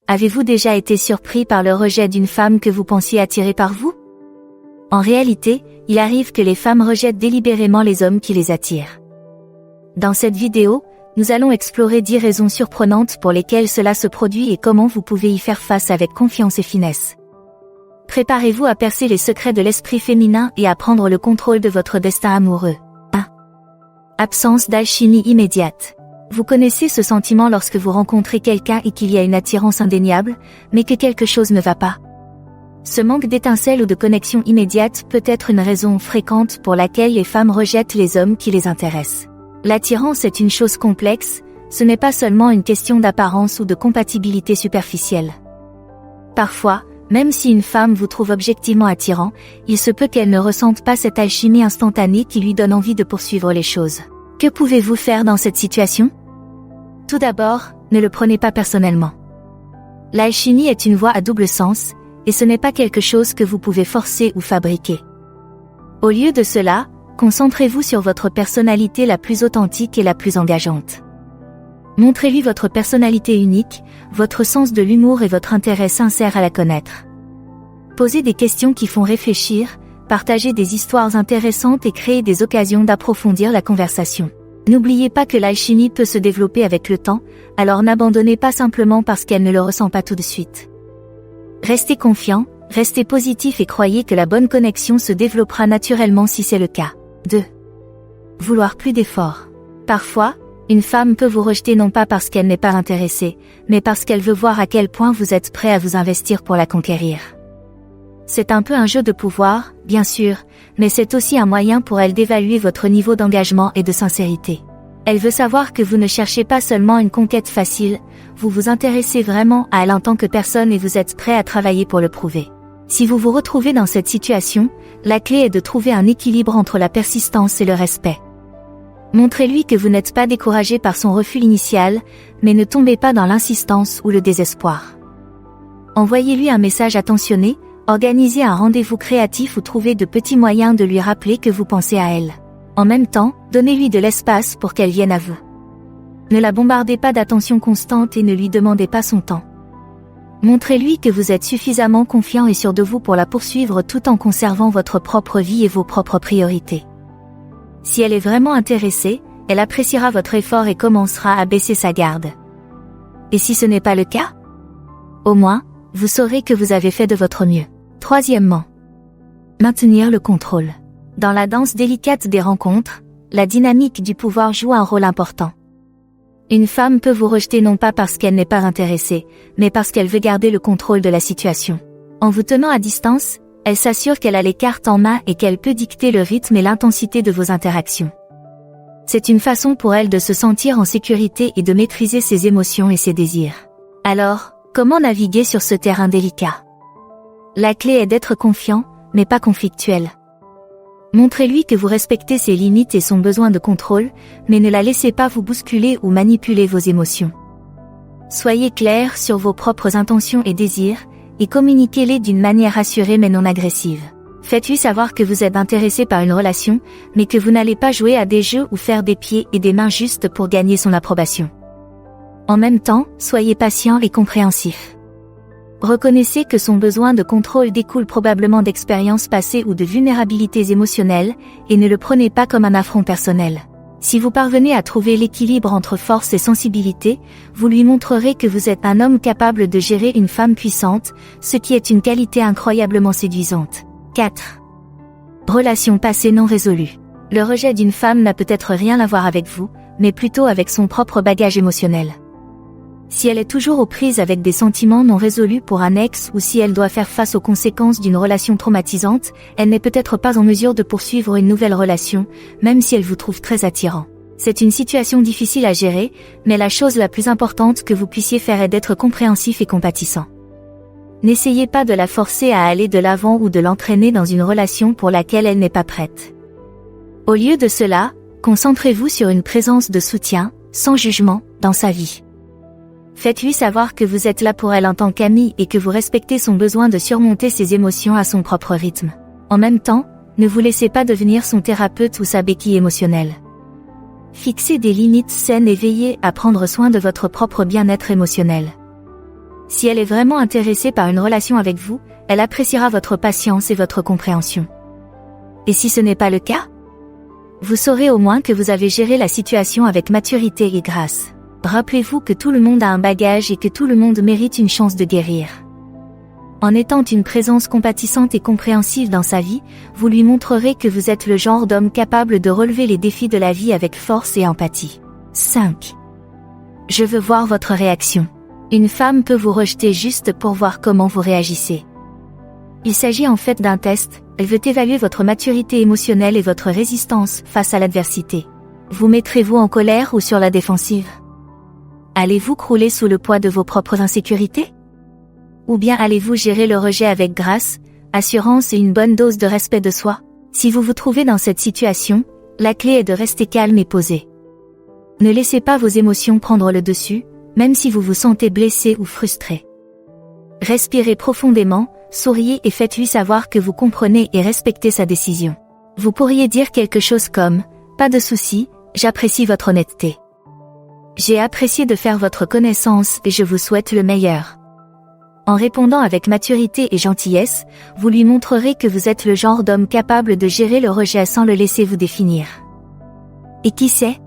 Avez-vous déjà été surpris par le rejet d'une femme que vous pensiez attirée par vous? En réalité, il arrive que les femmes rejettent délibérément les hommes qui les attirent. Dans cette vidéo, nous allons explorer 10 raisons surprenantes pour lesquelles cela se produit et comment vous pouvez y faire face avec confiance et finesse. Préparez-vous à percer les secrets de l'esprit féminin et à prendre le contrôle de votre destin amoureux. 1. Absence d'alchimie immédiate. Vous connaissez ce sentiment lorsque vous rencontrez quelqu'un et qu'il y a une attirance indéniable, mais que quelque chose ne va pas. Ce manque d'étincelle ou de connexion immédiate peut être une raison fréquente pour laquelle les femmes rejettent les hommes qui les intéressent. L'attirance est une chose complexe, ce n'est pas seulement une question d'apparence ou de compatibilité superficielle. Parfois, même si une femme vous trouve objectivement attirant, il se peut qu'elle ne ressente pas cette alchimie instantanée qui lui donne envie de poursuivre les choses. Que pouvez-vous faire dans cette situation? Tout d'abord, ne le prenez pas personnellement. L'alchimie est une voie à double sens, et ce n'est pas quelque chose que vous pouvez forcer ou fabriquer. Au lieu de cela, concentrez-vous sur votre personnalité la plus authentique et la plus engageante. Montrez-lui votre personnalité unique, votre sens de l'humour et votre intérêt sincère à la connaître. Posez des questions qui font réfléchir, partagez des histoires intéressantes et créez des occasions d'approfondir la conversation. N'oubliez pas que l'alchimie peut se développer avec le temps, alors n'abandonnez pas simplement parce qu'elle ne le ressent pas tout de suite. Restez confiant, restez positif et croyez que la bonne connexion se développera naturellement si c'est le cas. 2. Vouloir plus d'efforts. Parfois, une femme peut vous rejeter non pas parce qu'elle n'est pas intéressée, mais parce qu'elle veut voir à quel point vous êtes prêt à vous investir pour la conquérir. C'est un peu un jeu de pouvoir, bien sûr, mais c'est aussi un moyen pour elle d'évaluer votre niveau d'engagement et de sincérité. Elle veut savoir que vous ne cherchez pas seulement une conquête facile, vous vous intéressez vraiment à elle en tant que personne et vous êtes prêt à travailler pour le prouver. Si vous vous retrouvez dans cette situation, la clé est de trouver un équilibre entre la persistance et le respect. Montrez-lui que vous n'êtes pas découragé par son refus initial, mais ne tombez pas dans l'insistance ou le désespoir. Envoyez-lui un message attentionné, organisez un rendez-vous créatif ou trouvez de petits moyens de lui rappeler que vous pensez à elle. En même temps, donnez-lui de l'espace pour qu'elle vienne à vous. Ne la bombardez pas d'attention constante et ne lui demandez pas son temps. Montrez-lui que vous êtes suffisamment confiant et sûr de vous pour la poursuivre tout en conservant votre propre vie et vos propres priorités. Si elle est vraiment intéressée, elle appréciera votre effort et commencera à baisser sa garde. Et si ce n'est pas le cas? Au moins, vous saurez que vous avez fait de votre mieux. Troisièmement, maintenir le contrôle. Dans la danse délicate des rencontres, la dynamique du pouvoir joue un rôle important. Une femme peut vous rejeter non pas parce qu'elle n'est pas intéressée, mais parce qu'elle veut garder le contrôle de la situation. En vous tenant à distance, elle s'assure qu'elle a les cartes en main et qu'elle peut dicter le rythme et l'intensité de vos interactions. C'est une façon pour elle de se sentir en sécurité et de maîtriser ses émotions et ses désirs. Alors, comment naviguer sur ce terrain délicat? La clé est d'être confiant, mais pas conflictuel. Montrez-lui que vous respectez ses limites et son besoin de contrôle, mais ne la laissez pas vous bousculer ou manipuler vos émotions. Soyez clair sur vos propres intentions et désirs, et communiquez-les d'une manière assurée mais non agressive. Faites-lui savoir que vous êtes intéressé par une relation, mais que vous n'allez pas jouer à des jeux ou faire des pieds et des mains juste pour gagner son approbation. En même temps, soyez patient et compréhensif. Reconnaissez que son besoin de contrôle découle probablement d'expériences passées ou de vulnérabilités émotionnelles, et ne le prenez pas comme un affront personnel. Si vous parvenez à trouver l'équilibre entre force et sensibilité, vous lui montrerez que vous êtes un homme capable de gérer une femme puissante, ce qui est une qualité incroyablement séduisante. 4. Relation passée non résolue. Le rejet d'une femme n'a peut-être rien à voir avec vous, mais plutôt avec son propre bagage émotionnel. Si elle est toujours aux prises avec des sentiments non résolus pour un ex ou si elle doit faire face aux conséquences d'une relation traumatisante, elle n'est peut-être pas en mesure de poursuivre une nouvelle relation, même si elle vous trouve très attirant. C'est une situation difficile à gérer, mais la chose la plus importante que vous puissiez faire est d'être compréhensif et compatissant. N'essayez pas de la forcer à aller de l'avant ou de l'entraîner dans une relation pour laquelle elle n'est pas prête. Au lieu de cela, concentrez-vous sur une présence de soutien, sans jugement, dans sa vie. Faites-lui savoir que vous êtes là pour elle en tant qu'amie et que vous respectez son besoin de surmonter ses émotions à son propre rythme. En même temps, ne vous laissez pas devenir son thérapeute ou sa béquille émotionnelle. Fixez des limites saines et veillez à prendre soin de votre propre bien-être émotionnel. Si elle est vraiment intéressée par une relation avec vous, elle appréciera votre patience et votre compréhension. Et si ce n'est pas le cas? Vous saurez au moins que vous avez géré la situation avec maturité et grâce. Rappelez-vous que tout le monde a un bagage et que tout le monde mérite une chance de guérir. En étant une présence compatissante et compréhensive dans sa vie, vous lui montrerez que vous êtes le genre d'homme capable de relever les défis de la vie avec force et empathie. 5. Je veux voir votre réaction. Une femme peut vous rejeter juste pour voir comment vous réagissez. Il s'agit en fait d'un test, elle veut évaluer votre maturité émotionnelle et votre résistance face à l'adversité. Vous mettrez-vous en colère ou sur la défensive? Allez-vous crouler sous le poids de vos propres insécurités? Ou bien allez-vous gérer le rejet avec grâce, assurance et une bonne dose de respect de soi? Si vous vous trouvez dans cette situation, la clé est de rester calme et posé. Ne laissez pas vos émotions prendre le dessus, même si vous vous sentez blessé ou frustré. Respirez profondément, souriez et faites-lui savoir que vous comprenez et respectez sa décision. Vous pourriez dire quelque chose comme « Pas de souci, j'apprécie votre honnêteté. J'ai apprécié de faire votre connaissance et je vous souhaite le meilleur. » En répondant avec maturité et gentillesse, vous lui montrerez que vous êtes le genre d'homme capable de gérer le rejet sans le laisser vous définir. Et qui sait?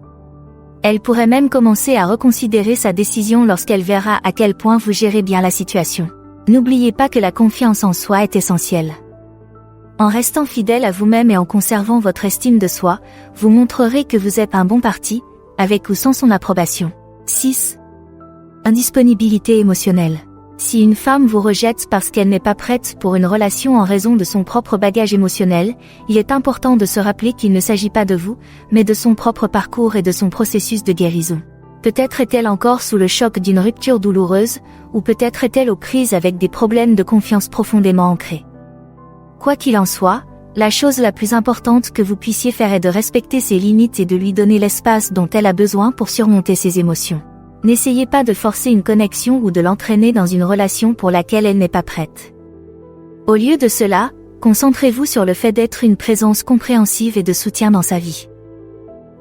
Elle pourrait même commencer à reconsidérer sa décision lorsqu'elle verra à quel point vous gérez bien la situation. N'oubliez pas que la confiance en soi est essentielle. En restant fidèle à vous-même et en conservant votre estime de soi, vous montrerez que vous êtes un bon parti, avec ou sans son approbation. 6. Indisponibilité émotionnelle. Si une femme vous rejette parce qu'elle n'est pas prête pour une relation en raison de son propre bagage émotionnel, il est important de se rappeler qu'il ne s'agit pas de vous, mais de son propre parcours et de son processus de guérison. Peut-être est-elle encore sous le choc d'une rupture douloureuse, ou peut-être est-elle aux prises avec des problèmes de confiance profondément ancrés. Quoi qu'il en soit, la chose la plus importante que vous puissiez faire est de respecter ses limites et de lui donner l'espace dont elle a besoin pour surmonter ses émotions. N'essayez pas de forcer une connexion ou de l'entraîner dans une relation pour laquelle elle n'est pas prête. Au lieu de cela, concentrez-vous sur le fait d'être une présence compréhensive et de soutien dans sa vie.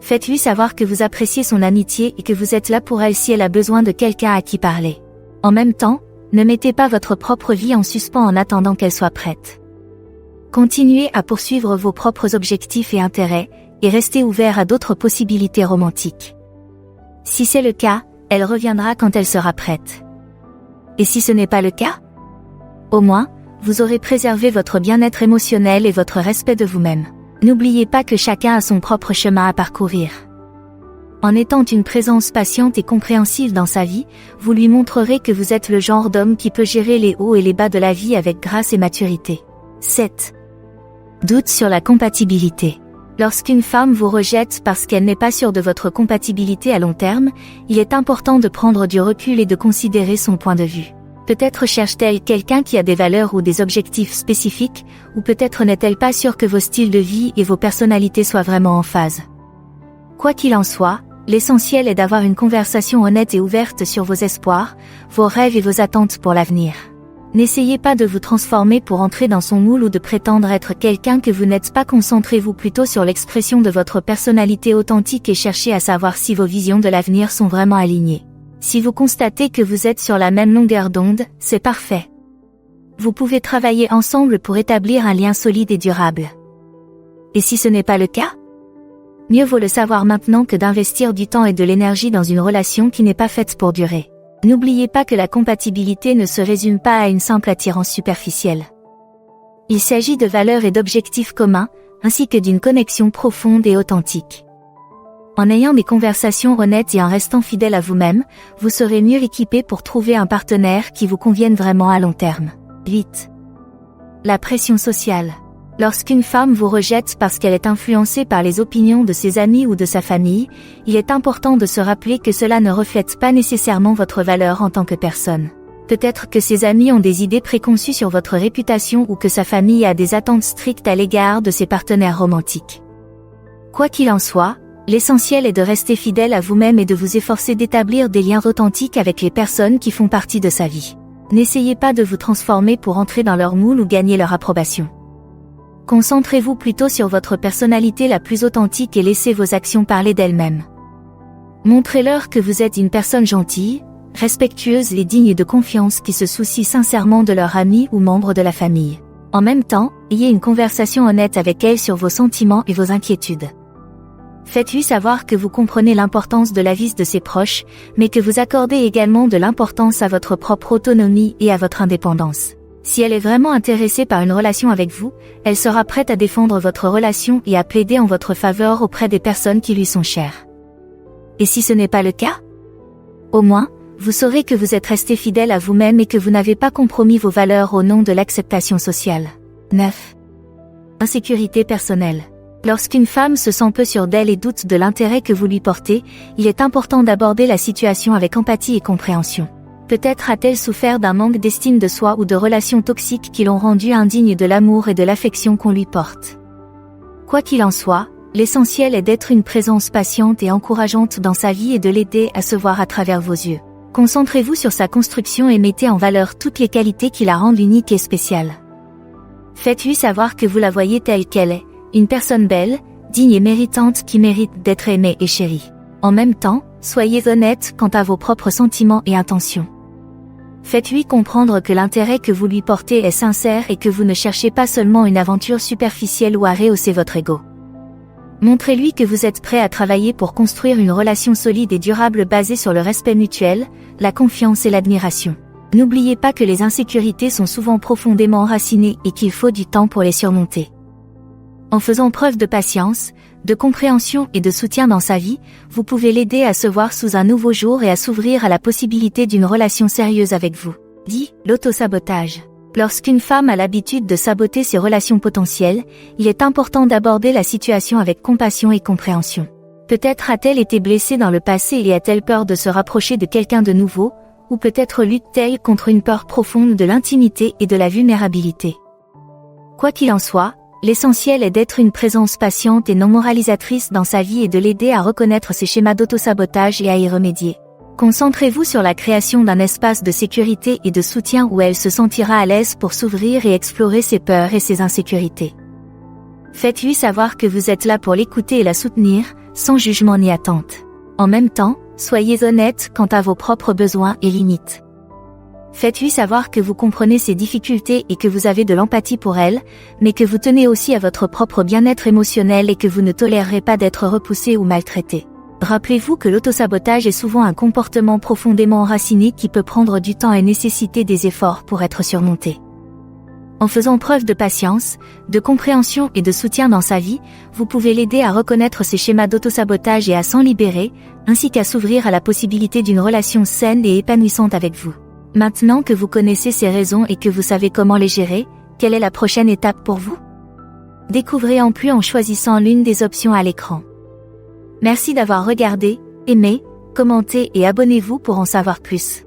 Faites-lui savoir que vous appréciez son amitié et que vous êtes là pour elle si elle a besoin de quelqu'un à qui parler. En même temps, ne mettez pas votre propre vie en suspens en attendant qu'elle soit prête. Continuez à poursuivre vos propres objectifs et intérêts, et restez ouvert à d'autres possibilités romantiques. Si c'est le cas, elle reviendra quand elle sera prête. Et si ce n'est pas le cas? Au moins, vous aurez préservé votre bien-être émotionnel et votre respect de vous-même. N'oubliez pas que chacun a son propre chemin à parcourir. En étant une présence patiente et compréhensive dans sa vie, vous lui montrerez que vous êtes le genre d'homme qui peut gérer les hauts et les bas de la vie avec grâce et maturité. 7. Doute sur la compatibilité. Lorsqu'une femme vous rejette parce qu'elle n'est pas sûre de votre compatibilité à long terme, il est important de prendre du recul et de considérer son point de vue. Peut-être cherche-t-elle quelqu'un qui a des valeurs ou des objectifs spécifiques, ou peut-être n'est-elle pas sûre que vos styles de vie et vos personnalités soient vraiment en phase. Quoi qu'il en soit, l'essentiel est d'avoir une conversation honnête et ouverte sur vos espoirs, vos rêves et vos attentes pour l'avenir. N'essayez pas de vous transformer pour entrer dans son moule ou de prétendre être quelqu'un que vous n'êtes pas. Concentrez-vous plutôt sur l'expression de votre personnalité authentique et cherchez à savoir si vos visions de l'avenir sont vraiment alignées. Si vous constatez que vous êtes sur la même longueur d'onde, c'est parfait. Vous pouvez travailler ensemble pour établir un lien solide et durable. Et si ce n'est pas le cas? Mieux vaut le savoir maintenant que d'investir du temps et de l'énergie dans une relation qui n'est pas faite pour durer. N'oubliez pas que la compatibilité ne se résume pas à une simple attirance superficielle. Il s'agit de valeurs et d'objectifs communs, ainsi que d'une connexion profonde et authentique. En ayant des conversations honnêtes et en restant fidèle à vous-même, vous serez mieux équipé pour trouver un partenaire qui vous convienne vraiment à long terme. 8. La pression sociale. Lorsqu'une femme vous rejette parce qu'elle est influencée par les opinions de ses amis ou de sa famille, il est important de se rappeler que cela ne reflète pas nécessairement votre valeur en tant que personne. Peut-être que ses amis ont des idées préconçues sur votre réputation ou que sa famille a des attentes strictes à l'égard de ses partenaires romantiques. Quoi qu'il en soit, l'essentiel est de rester fidèle à vous-même et de vous efforcer d'établir des liens authentiques avec les personnes qui font partie de sa vie. N'essayez pas de vous transformer pour entrer dans leur moule ou gagner leur approbation. Concentrez-vous plutôt sur votre personnalité la plus authentique et laissez vos actions parler d'elles-mêmes. Montrez-leur que vous êtes une personne gentille, respectueuses et dignes de confiance qui se soucient sincèrement de leurs amis ou membres de la famille. En même temps, ayez une conversation honnête avec elle sur vos sentiments et vos inquiétudes. Faites-lui savoir que vous comprenez l'importance de la vie de ses proches, mais que vous accordez également de l'importance à votre propre autonomie et à votre indépendance. Si elle est vraiment intéressée par une relation avec vous, elle sera prête à défendre votre relation et à plaider en votre faveur auprès des personnes qui lui sont chères. Et si ce n'est pas le cas? Au moins, vous saurez que vous êtes resté fidèle à vous-même et que vous n'avez pas compromis vos valeurs au nom de l'acceptation sociale. 9. Insécurité personnelle. Lorsqu'une femme se sent peu sûre d'elle et doute de l'intérêt que vous lui portez, il est important d'aborder la situation avec empathie et compréhension. Peut-être a-t-elle souffert d'un manque d'estime de soi ou de relations toxiques qui l'ont rendue indigne de l'amour et de l'affection qu'on lui porte. Quoi qu'il en soit, l'essentiel est d'être une présence patiente et encourageante dans sa vie et de l'aider à se voir à travers vos yeux. Concentrez-vous sur sa construction et mettez en valeur toutes les qualités qui la rendent unique et spéciale. Faites-lui savoir que vous la voyez telle qu'elle est, une personne belle, digne et méritante qui mérite d'être aimée et chérie. En même temps, soyez honnête quant à vos propres sentiments et intentions. Faites-lui comprendre que l'intérêt que vous lui portez est sincère et que vous ne cherchez pas seulement une aventure superficielle ou à rehausser votre ego. Montrez-lui que vous êtes prêt à travailler pour construire une relation solide et durable basée sur le respect mutuel, la confiance et l'admiration. N'oubliez pas que les insécurités sont souvent profondément enracinées et qu'il faut du temps pour les surmonter. En faisant preuve de patience, de compréhension et de soutien dans sa vie, vous pouvez l'aider à se voir sous un nouveau jour et à s'ouvrir à la possibilité d'une relation sérieuse avec vous. 10. L'autosabotage. Lorsqu'une femme a l'habitude de saboter ses relations potentielles, il est important d'aborder la situation avec compassion et compréhension. Peut-être a-t-elle été blessée dans le passé et a-t-elle peur de se rapprocher de quelqu'un de nouveau, ou peut-être lutte-t-elle contre une peur profonde de l'intimité et de la vulnérabilité. Quoi qu'il en soit, l'essentiel est d'être une présence patiente et non moralisatrice dans sa vie et de l'aider à reconnaître ses schémas d'autosabotage et à y remédier. Concentrez-vous sur la création d'un espace de sécurité et de soutien où elle se sentira à l'aise pour s'ouvrir et explorer ses peurs et ses insécurités. Faites-lui savoir que vous êtes là pour l'écouter et la soutenir, sans jugement ni attente. En même temps, soyez honnête quant à vos propres besoins et limites. Faites-lui savoir que vous comprenez ses difficultés et que vous avez de l'empathie pour elle, mais que vous tenez aussi à votre propre bien-être émotionnel et que vous ne tolérerez pas d'être repoussé ou maltraité. Rappelez-vous que l'autosabotage est souvent un comportement profondément enraciné qui peut prendre du temps et nécessiter des efforts pour être surmonté. En faisant preuve de patience, de compréhension et de soutien dans sa vie, vous pouvez l'aider à reconnaître ses schémas d'autosabotage et à s'en libérer, ainsi qu'à s'ouvrir à la possibilité d'une relation saine et épanouissante avec vous. Maintenant que vous connaissez ces raisons et que vous savez comment les gérer, quelle est la prochaine étape pour vous? Découvrez en plus en choisissant l'une des options à l'écran. Merci d'avoir regardé, aimé, commenté et abonnez-vous pour en savoir plus.